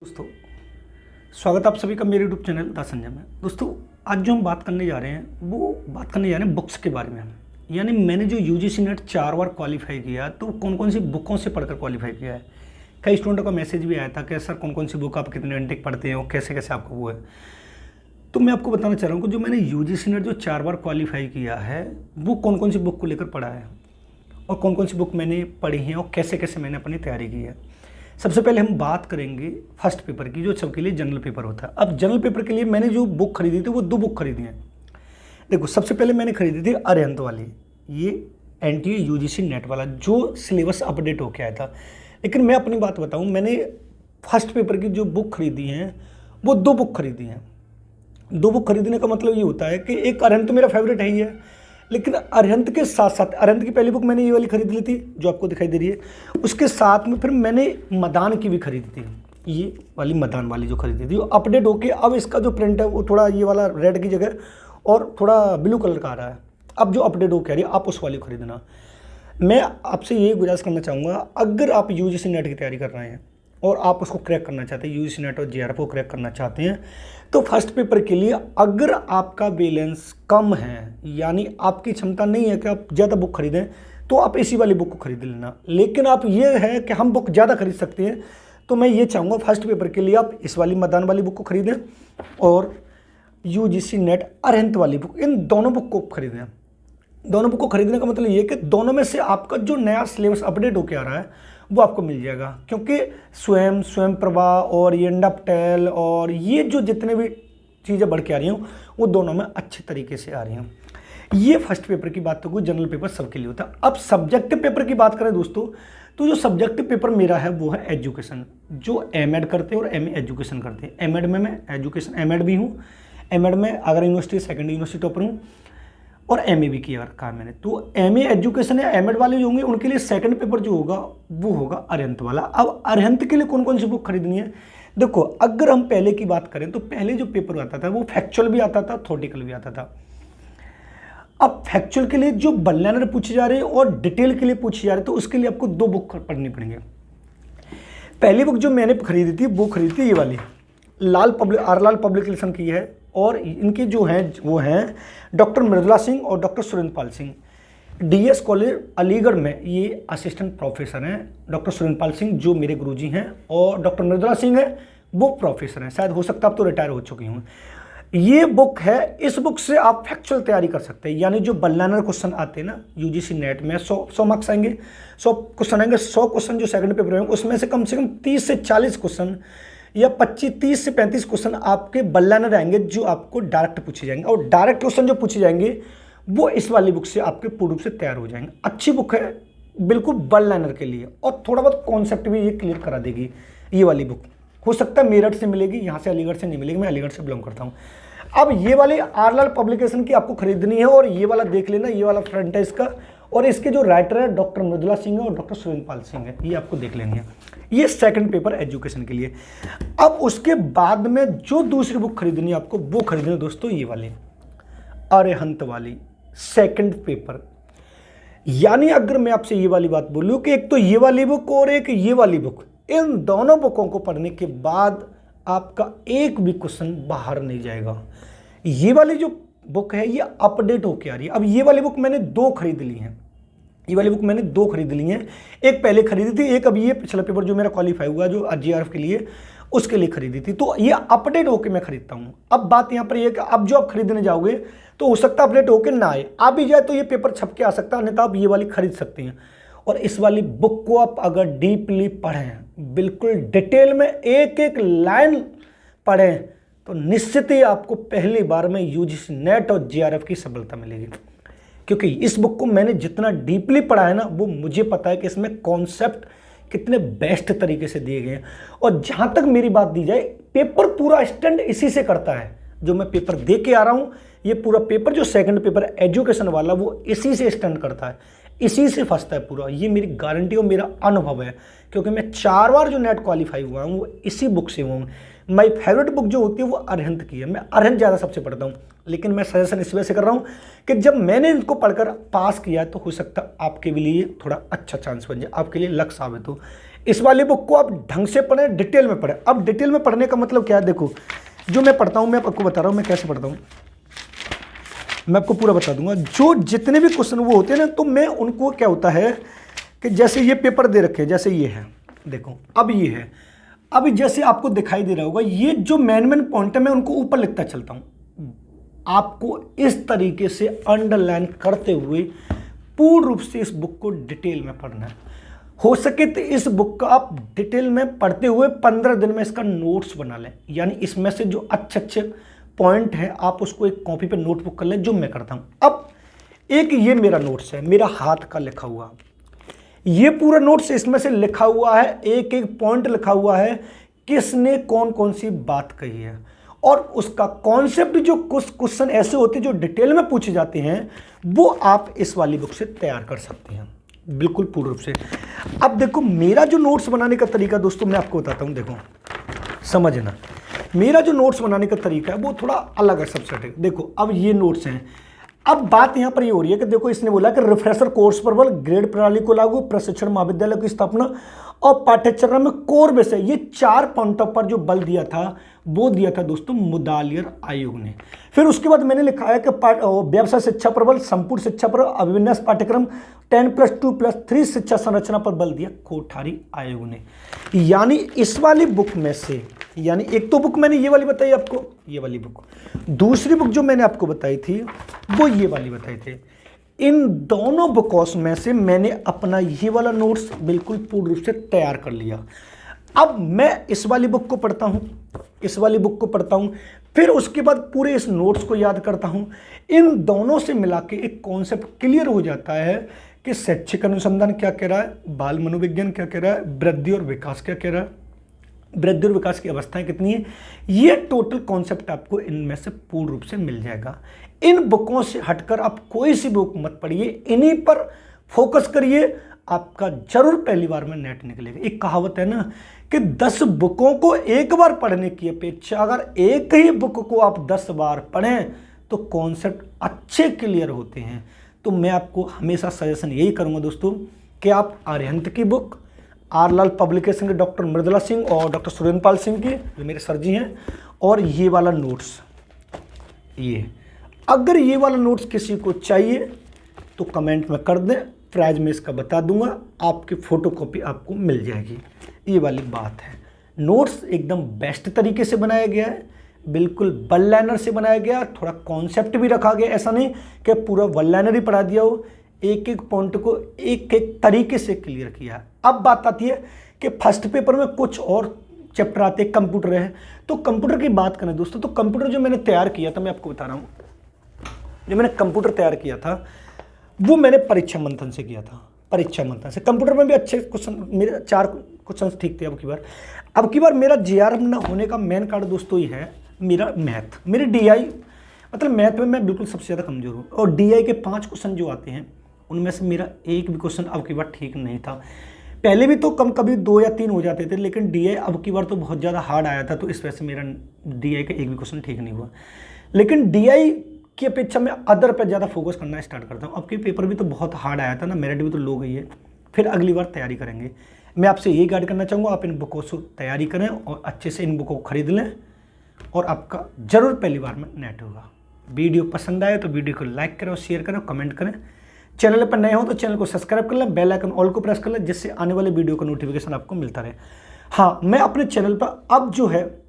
दोस्तों, स्वागत है आप सभी का मेरे यूट्यूब चैनल द संजय में। दोस्तों, आज जो हम बात करने जा रहे हैं वो बात करने जा रहे हैं बुक्स के बारे में। यानी मैंने जो यूजीसी नेट 4 बार क्वालिफाई किया, तो कौन कौन सी बुकों से पढ़कर क्वालिफाई किया है। कई स्टूडेंटों का मैसेज भी आया था कि सर कौन कौन सी बुक आप कितने घंटे पढ़ते हो, कैसे कैसे आपको वो है। तो मैं आपको बताना चाह रहा हूँ कि जो मैंने यूजीसी नेट जो 4 बार क्वालिफाई किया है वो कौन कौन सी बुक को लेकर पढ़ा है और कौन कौन सी बुक मैंने पढ़ी है और कैसे कैसे मैंने अपनी तैयारी की है। सबसे पहले हम बात करेंगे फर्स्ट पेपर की, जो सबके लिए जनरल पेपर होता है। अब जनरल पेपर के लिए मैंने जो बुक खरीदी थी वो 2 बुक खरीदी हैं। देखो, सबसे पहले मैंने खरीदी थी अरिहंत वाली, ये एनटीए यूजीसी नेट वाला जो सिलेबस अपडेट होके आया था। लेकिन मैं अपनी बात बताऊं, मैंने फर्स्ट पेपर की जो बुक खरीदी हैं वो 2 बुक खरीदी हैं। 2 बुक खरीदने का मतलब ये होता है कि एक अरिहंत तो मेरा फेवरेट है ही है, लेकिन अरिहंत के साथ साथ अरिहंत की पहली बुक मैंने ये वाली खरीद ली थी जो आपको दिखाई दे रही है। उसके साथ में फिर मैंने मदान की भी खरीदी थी, ये वाली मदान वाली जो खरीदी थी। अपडेट होके अब इसका जो प्रिंट है वो थोड़ा ये वाला रेड की जगह और थोड़ा ब्लू कलर का आ रहा है। अब जो अपडेट होके आ रही है आप उस वाली खरीदना। मैं आपसे ये गुजारिश करना चाहूँगा, अगर आप यूजीसी नेट की तैयारी कर रहे हैं और आप उसको क्रैक करना चाहते हैं, यूजीसी नेट और जेआरएफ को क्रैक करना चाहते हैं, तो फर्स्ट पेपर के लिए अगर आपका बैलेंस कम है, यानी आपकी क्षमता नहीं है कि आप ज़्यादा बुक खरीदें, तो आप इसी वाली बुक को खरीद लेना। लेकिन आप ये है कि हम बुक ज़्यादा खरीद सकते हैं, तो मैं ये चाहूँगा फर्स्ट पेपर के लिए आप इस वाली मदान वाली बुक को खरीदें और यूजीसी नेट अरिहंत वाली बुक, इन दोनों बुक को खरीदें। दोनों बुक को खरीदने का मतलब ये कि दोनों में से आपका जो नया सिलेबस अपडेट होकर आ रहा है वो आपको मिल जाएगा। क्योंकि स्वयं प्रभा और ये इंडपटेल और ये जो जितने भी चीज़ें बढ़ के आ रही हैं वो दोनों में अच्छे तरीके से आ रही हैं। ये फर्स्ट पेपर की बात तो कोई जनरल पेपर सबके लिए होता है। अब सब्जेक्टिव पेपर की बात करें दोस्तों, तो जो सब्जेक्टिव पेपर मेरा है वो है एजुकेशन, जो एमएड करते हैं और एमए एजुकेशन करते हैं। एमएड में मैं एजुकेशन एमएड भी हूँ, एमएड में अगर यूनिवर्सिटी सेकेंड यूनिवर्सिटी टॉपर हूँ और एमए भी किया रखा है मैंने। तो एमए एजुकेशन या एमएड वाले जो होंगे उनके लिए सेकंड पेपर जो होगा वो होगा अरिहंत वाला। अब अरिहंत के लिए कौन कौन सी बुक खरीदनी है, देखो अगर हम पहले की बात करें तो पहले जो पेपर आता था वो फैक्चुअल भी आता था, थ्योरेटिकल भी आता था। अब फैक्चुअल के लिए जो वन लाइनर पूछे जा रहे हैं और डिटेल के लिए पूछे जा रहे हैं, तो उसके लिए आपको 2 बुक पढ़नी पड़ेंगे। पहली बुक जो मैंने खरीदी थी वो खरीदी थी ये वाली, लाल पब्लिकेशन की है, और इनके जो हैं वो हैं डॉक्टर मृदुला सिंह और doctor Surendra Pal Singh. DS college Aligarh में ये असिस्टेंट प्रोफेसर हैं। डॉक्टर सुरेंद्र पाल सिंह जो मेरे गुरुजी हैं और डॉक्टर मृदुला सिंह है वो प्रोफेसर हैं, शायद हो सकता है अब तो रिटायर हो चुकी हूँ। ये बुक है, इस बुक से आप फैक्चुअल तैयारी कर सकते हैं। यानी जो वन लाइनर क्वेश्चन आते हैं ना यूजीसी नेट में, 100 मार्क्स आएंगे, 100 क्वेश्चन आएंगे। 100 क्वेश्चन जो सेकंड पेपर होंगे उसमें से कम 30 से 40 क्वेश्चन या 30 से 35 क्वेश्चन आपके वन लाइनर आएंगे जो आपको डायरेक्ट पूछे जाएंगे। और डायरेक्ट क्वेश्चन जो पूछे जाएंगे वो इस वाली बुक से आपके पूर्ण रूप से तैयार हो जाएंगे। अच्छी बुक है बिल्कुल वन लाइनर के लिए, और थोड़ा बहुत कॉन्सेप्ट भी ये क्लियर करा देगी ये वाली बुक। हो सकता है मेरठ से मिलेगी, यहाँ से अलीगढ़ से नहीं मिलेगी, मैं अलीगढ़ से बिलोंग करता हूँ। अब ये वाली आरलाल पब्लिकेशन की आपको खरीदनी है, और ये वाला देख लेना, ये वाला फ्रंट है इसका, और इसके जो राइटर है डॉक्टर मृदुला सिंह है और डॉक्टर सुरेंद्र पाल सिंह है, ये आपको देख लेनी है। ये सेकंड पेपर एजुकेशन के लिए। अब उसके बाद में जो दूसरी बुक खरीदनी है आपको, वो खरीदनी है दोस्तों ये वाली अरिहंत वाली सेकंड पेपर। यानी अगर मैं आपसे ये वाली बात बोलूं कि एक तो ये वाली बुक और एक ये वाली बुक, इन दोनों बुकों को पढ़ने के बाद आपका एक भी क्वेश्चन बाहर नहीं जाएगा। ये वाली जो बुक है ये अपडेट होके आ रही है। अब ये वाली बुक मैंने 2 खरीद ली हैं, ये वाली बुक मैंने 2 खरीद ली हैं। एक पहले खरीदी थी, एक अभी ये पिछला पेपर जो मेरा क्वालिफाई हुआ जो जेआरएफ के लिए, उसके लिए खरीदी थी। तो ये अपडेट होके मैं खरीदता हूँ। अब बात यहाँ पर ये कि अब जो आप खरीदने जाओगे तो हो सकता है अपडेट होके ना आए, आ भी जाए तो ये पेपर छप के आ सकता है, अन्यथा आप ये वाली खरीद सकते हैं। और इस वाली बुक को आप अगर डीपली पढ़ें, बिल्कुल डिटेल में एक एक लाइन पढ़ें, तो निश्चित ही आपको पहली बार में यूजीसी नेट और जेआरएफ की सफलता मिलेगी। क्योंकि इस बुक को मैंने जितना डीपली पढ़ा है ना, वो मुझे पता है कि इसमें कॉन्सेप्ट कितने बेस्ट तरीके से दिए गए हैं। और जहाँ तक मेरी बात दी जाए, पेपर पूरा स्टैंड इसी से करता है। जो मैं पेपर दे के आ रहा हूँ, ये पूरा पेपर जो सेकंड पेपर एजुकेशन वाला वो इसी से स्टैंड करता है, इसी से फंसता है पूरा। ये मेरी गारंटी और मेरा अनुभव है, क्योंकि मैं 4 बार जो नेट क्वालिफाई हुआ हूँ वो इसी बुक से हुआ हूँ। माई फेवरेट बुक जो होती है वो अरिहंत की है, मैं अरिहंत ज़्यादा सबसे पढ़ता हूँ। लेकिन मैं सजेशन इस वजह से कर रहा हूँ कि जब मैंने इनको पढ़कर पास किया है तो हो सकता है आपके लिए थोड़ा अच्छा चांस बन जाए, आपके लिए लक साबित हो। इस वाली बुक को आप ढंग से पढ़ें, डिटेल में पढ़ें। अब डिटेल में पढ़ने का मतलब क्या है, देखो जो मैं पढ़ता हूँ मैं आपको बता रहा हूँ मैं कैसे पढ़ता हूँ, मैं आपको पूरा बता दूंगा। जो जितने भी क्वेश्चन वो होते हैं ना, तो मैं उनको क्या होता है कि जैसे ये पेपर दे रखे हैं, जैसे ये है, देखो अब ये है, अब जैसे आपको दिखाई दे रहा होगा ये जो मेन पॉइंट है मैं उनको ऊपर लिखता चलता हूँ। आपको इस तरीके से अंडरलाइन करते हुए पूर्ण रूप से इस बुक को डिटेल में पढ़ना है। हो सके तो इस बुक का आप डिटेल में पढ़ते हुए 15 दिन में इसका नोट्स बना लें, यानी इसमें से जो अच्छे अच्छे पॉइंट है आप उसको एक कॉपी पे नोटबुक कर लें, जो मैं करता हूँ। अब एक ये मेरा नोट्स है, मेरा हाथ का लिखा हुआ, ये पूरा नोट्स इसमें से लिखा हुआ है, एक एक पॉइंट लिखा हुआ है, किसने कौन कौन सी बात कही है, और उसका कॉन्सेप्ट, जो कुछ क्वेश्चन ऐसे होते हैं जो डिटेल में पूछे जाते हैं, वो आप इस वाली बुक से तैयार कर सकते हैं बिल्कुल पूर्ण रूप से। अब देखो मेरा जो नोट्स बनाने का तरीका दोस्तों मैं आपको बताता हूं, देखो समझना, मेरा जो नोट्स बनाने का तरीका है वो थोड़ा अलग है सबसे। देखो अब ये नोट्स हैं, अब बात यहां पर ये हो रही है कि देखो इसने बोला कि रिफ्रेशर कोर्स पर बल, ग्रेड प्रणाली को लागू, प्रशिक्षण महाविद्यालय की स्थापना और पाठ्यचर्या में कोर विषय, ये 4 पॉइंटों पर जो बल दिया था वो दिया था दोस्तों मुदालियर आयोग ने। फिर उसके बाद मैंने लिखा है कि व्यवसाय शिक्षा पर बल, संपूर्ण शिक्षा पर अभिविन्यास पाठ्यक्रम 10+2+3 शिक्षा संरचना पर बल दिया कोठारी आयोग ने। यानी इस वाली बुक में से, यानी एक तो बुक मैंने ये वाली बताई आपको, ये वाली बुक, दूसरी बुक जो मैंने आपको बताई थी वो ये वाली बताई थी। इन दोनों बुकों में से मैंने अपना ये वाला नोट्स बिल्कुल पूर्ण रूप से तैयार कर लिया। अब मैं इस वाली बुक को पढ़ता हूं, इस वाली बुक को पढ़ता हूं, फिर उसके बाद पूरे इस नोट्स को याद करता हूं। इन दोनों से मिला के एक कॉन्सेप्ट क्लियर हो जाता है कि शैक्षिक अनुसंधान क्या कह रहा है, बाल मनोविज्ञान क्या कह रहा है, वृद्धि और विकास क्या कह रहा है, वृद्धि और विकास की अवस्थाएं कितनी है, ये टोटल कॉन्सेप्ट आपको इनमें से पूर्ण रूप से मिल जाएगा। इन बुकों से हटकर आप कोई सी बुक मत पढ़िए, इन्हीं पर फोकस करिए, आपका जरूर पहली बार में नेट निकलेगा। एक कहावत है ना कि 10 बुकों को एक बार पढ़ने की अपेक्षा अगर एक ही बुक को आप 10 बार पढ़ें तो कॉन्सेप्ट अच्छे क्लियर होते हैं। तो मैं आपको हमेशा सजेशन यही करूंगा दोस्तों कि आप आर्यहंत की बुक, आर लाल पब्लिकेशन के डॉक्टर मृदुला सिंह और डॉक्टर सुरेंद्रपाल सिंह की, जो मेरे सर जी हैं, और ये वाला नोट्स, ये अगर ये वाला नोट्स किसी को चाहिए तो कमेंट में कर दें, प्राइज में इसका बता दूंगा, आपकी फोटोकॉपी आपको मिल जाएगी। ये वाली बात है। नोट्स एकदम बेस्ट तरीके से बनाया गया है, बिल्कुल वन लाइनर से बनाया गया, थोड़ा कॉन्सेप्ट भी रखा गया, ऐसा नहीं कि पूरा वन लाइनर ही पढ़ा दिया हो, एक एक पॉइंट को एक एक तरीके से क्लियर किया। अब बात आती है कि फर्स्ट पेपर में कुछ और चैप्टर आते हैं, कंप्यूटर है, तो कंप्यूटर की बात करें दोस्तों, तो कंप्यूटर जो मैंने तैयार किया था, मैं आपको बता रहा हूँ, जो मैंने कंप्यूटर तैयार किया था वो मैंने परीक्षा मंथन से किया था। परीक्षा मंथन से कंप्यूटर में भी अच्छे क्वेश्चन, मेरे 4 क्वेश्चन ठीक थे। अब की बार मेरा जेआरएफ न होने का मेन कारण दोस्तों ये है मेरा मैथ, मेरी डीआई, मतलब मैथ में मैं बिल्कुल सबसे ज़्यादा कमज़ोर हूँ, और डीआई के 5 क्वेश्चन जो आते हैं उनमें से मेरा एक भी क्वेश्चन अब की बार ठीक नहीं था। पहले भी तो कभी 2 या 3 हो जाते थे, लेकिन डीआई अब की बार तो बहुत ज़्यादा हार्ड आया था, तो इस वजह से मेरा डीआई का एक भी क्वेश्चन ठीक नहीं हुआ। लेकिन डीआई की अपेक्षा मैं अदर पर ज़्यादा फोकस करना स्टार्ट करता हूँ। अब के पेपर भी तो बहुत हार्ड आया था ना, मेरिट भी तो लो गई है, फिर अगली बार तैयारी करेंगे। मैं आपसे यही गाइड करना चाहूँगा, आप इन बुकों से तैयारी करें और अच्छे से इन बुकों को खरीद लें, और आपका जरूर पहली बार में नेट होगा। वीडियो पसंद आए तो वीडियो को लाइक करें और शेयर करें और कमेंट करें। चैनल पर नए हो तो चैनल को सब्सक्राइब कर लें, बेल आइकन ऑल को प्रेस कर लें, जिससे आने वाले वीडियो का नोटिफिकेशन आपको मिलता रहे। हाँ, मैं अपने चैनल पर अब जो है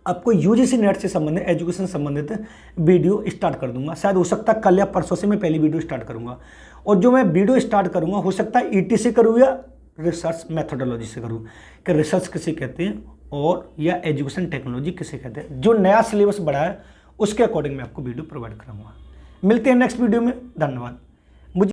आपको यूजीसी नेट से संबंधित, एजुकेशन संबंधित वीडियो स्टार्ट कर दूंगा। शायद हो सकता है कल या परसों से मैं पहली वीडियो स्टार्ट करूंगा, और जो मैं वीडियो स्टार्ट करूंगा हो सकता है ईटी से करूँ या रिसर्च मेथोडोलॉजी से करूँ, कि रिसर्च किसे कहते हैं और या एजुकेशन टेक्नोलॉजी किसे कहते हैं। जो नया सिलेबस बढ़ा है उसके अकॉर्डिंग मैं आपको वीडियो प्रोवाइड करूँगा। मिलते हैं नेक्स्ट वीडियो में, धन्यवाद।